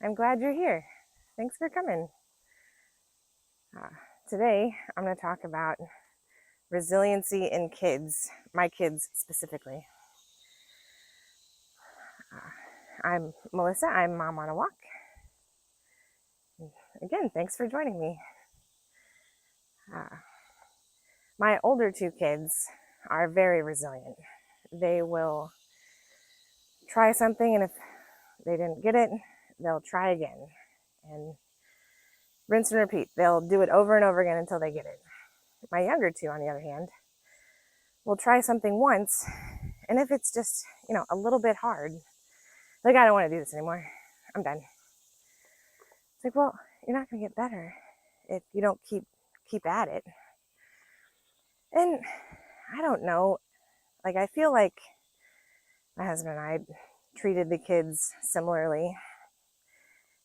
I'm glad you're here. Thanks for coming. Uh, Today, I'm going to talk about resiliency in kids, my kids specifically. I'm Melissa. I'm Mom on a Walk. Again, thanks for joining me. My older two kids are very resilient. They will try something, and if they didn't get it, they'll try again and rinse and repeat. They'll do it over and over again until they get it. My younger two, on the other hand, will try something once, and if it's just, a little bit hard, like, I don't want to do this anymore. I'm done. It's like, well, you're not going to get better if you don't keep at it. And I don't know. Like, I feel like my husband and I treated the kids similarly.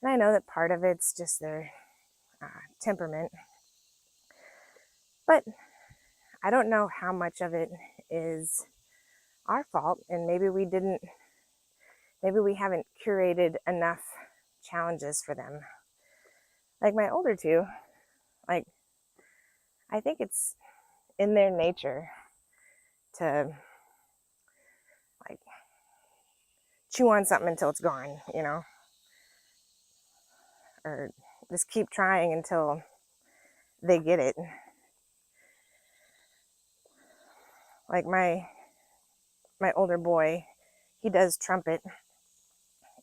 And I know that part of it's just their temperament. But I don't know how much of it is our fault. And maybe we haven't curated enough challenges for them. Like my older two, like, I think it's in their nature to like chew on something until it's gone, or just keep trying until they get it. Like my older boy, he does trumpet,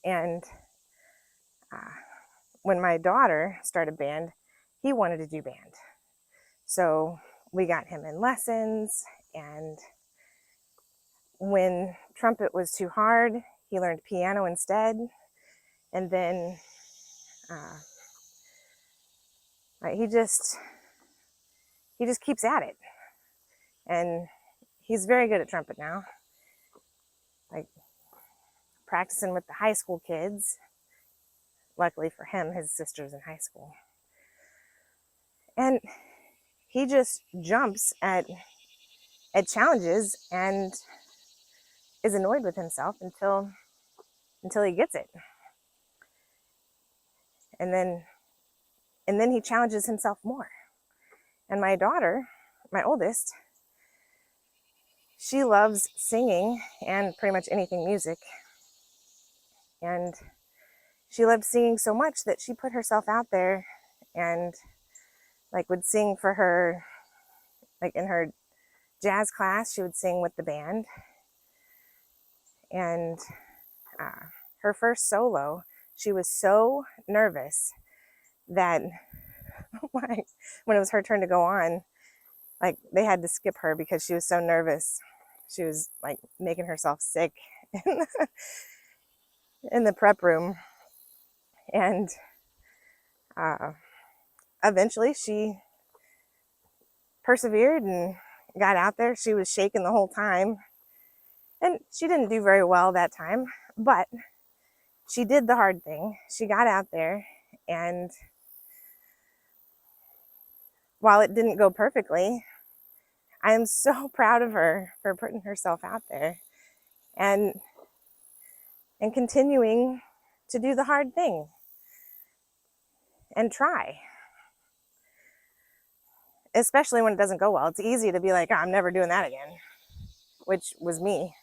and when my daughter started band, he wanted to do band. So we got him in lessons, and when trumpet was too hard, he learned piano instead. And then he just keeps at it, and he's very good at trumpet now, like practicing with the high school kids. Luckily for him, his sister's in high school, and he just jumps at challenges and is annoyed with himself until he gets it, and then he challenges himself more. And my daughter, my oldest, she loves singing and pretty much anything music, and she loved singing so much that she put herself out there and like would sing for her, like in her jazz class, she would sing with the band. And her first solo, she was so nervous that when it was her turn to go on, like they had to skip her because she was so nervous. She was like making herself sick in the prep room. And eventually she persevered and got out there. She was shaking the whole time, and she didn't do very well that time, but she did the hard thing. She got out there, and while it didn't go perfectly, I am so proud of her for putting herself out there and continuing to do the hard thing and try, especially when it doesn't go well. It's easy to be like, oh, I'm never doing that again, which was me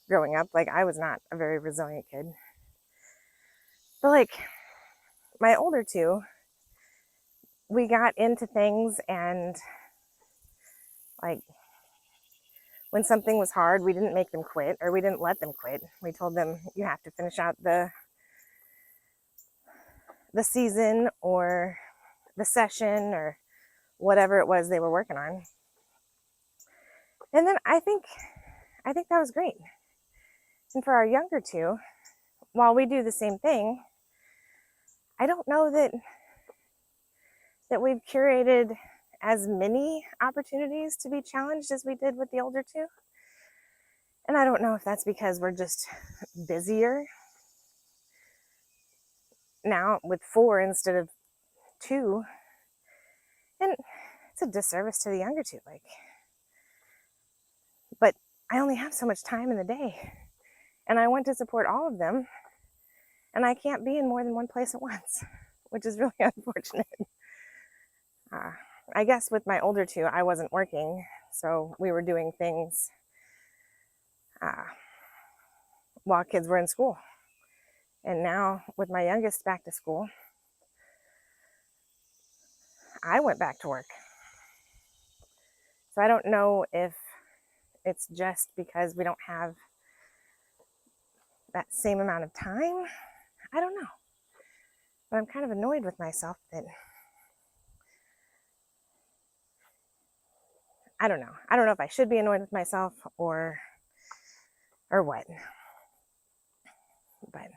growing up. Like, I was not a very resilient kid. But like my older two, we got into things, and like when something was hard, we didn't make them quit, or we didn't let them quit. We told them, you have to finish out the season or the session or whatever it was they were working on. And then I think that was great. And for our younger two, while we do the same thing, I don't know that we've curated as many opportunities to be challenged as we did with the older two. And I don't know if that's because we're just busier now with 4 instead of 2. And it's a disservice to the younger two. Like, but I only have so much time in the day, and I want to support all of them. And I can't be in more than one place at once, which is really unfortunate. I guess with my older two, I wasn't working, so we were doing things while kids were in school. And now with my youngest back to school, I went back to work. So I don't know if it's just because we don't have that same amount of time. I don't know. But I'm kind of annoyed with myself that I don't know. I don't know if I should be annoyed with myself or what. But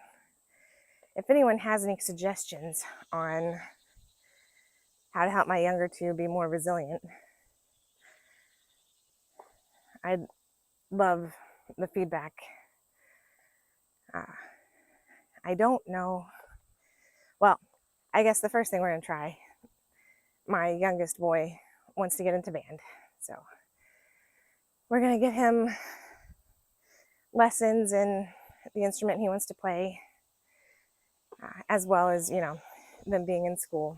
if anyone has any suggestions on how to help my younger two be more resilient, I'd love the feedback. I don't know. Well, I guess the first thing we're going to try, my youngest boy wants to get into band. So we're going to get him lessons in the instrument he wants to play, as well as, them being in school,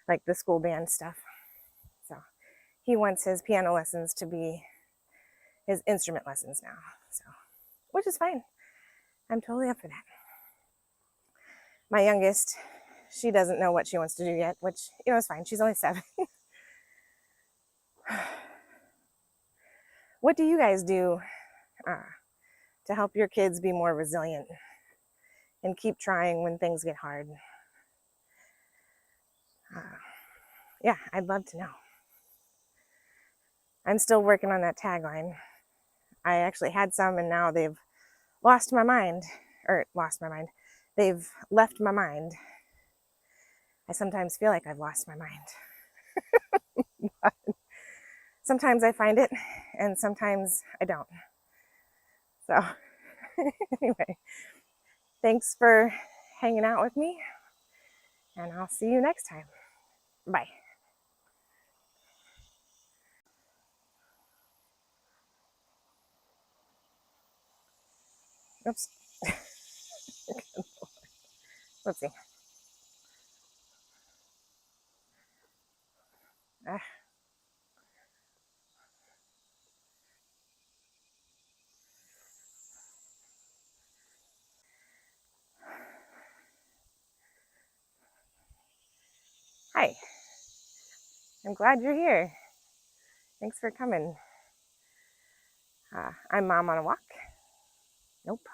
like the school band stuff. So he wants his piano lessons to be his instrument lessons now. So, which is fine. I'm totally up for that. My youngest, she doesn't know what she wants to do yet, which, is fine. She's only 7. What do you guys do to help your kids be more resilient and keep trying when things get hard? Yeah, I'd love to know. I'm still working on that tagline. I actually had some and now they've lost my mind. They've left my mind. I sometimes feel like I've lost my mind. Sometimes I find it and sometimes I don't. So anyway, thanks for hanging out with me and I'll see you next time. Bye. Oops. Let's see. Hi. I'm glad you're here. Thanks for coming. I'm Mom on a Walk. Nope.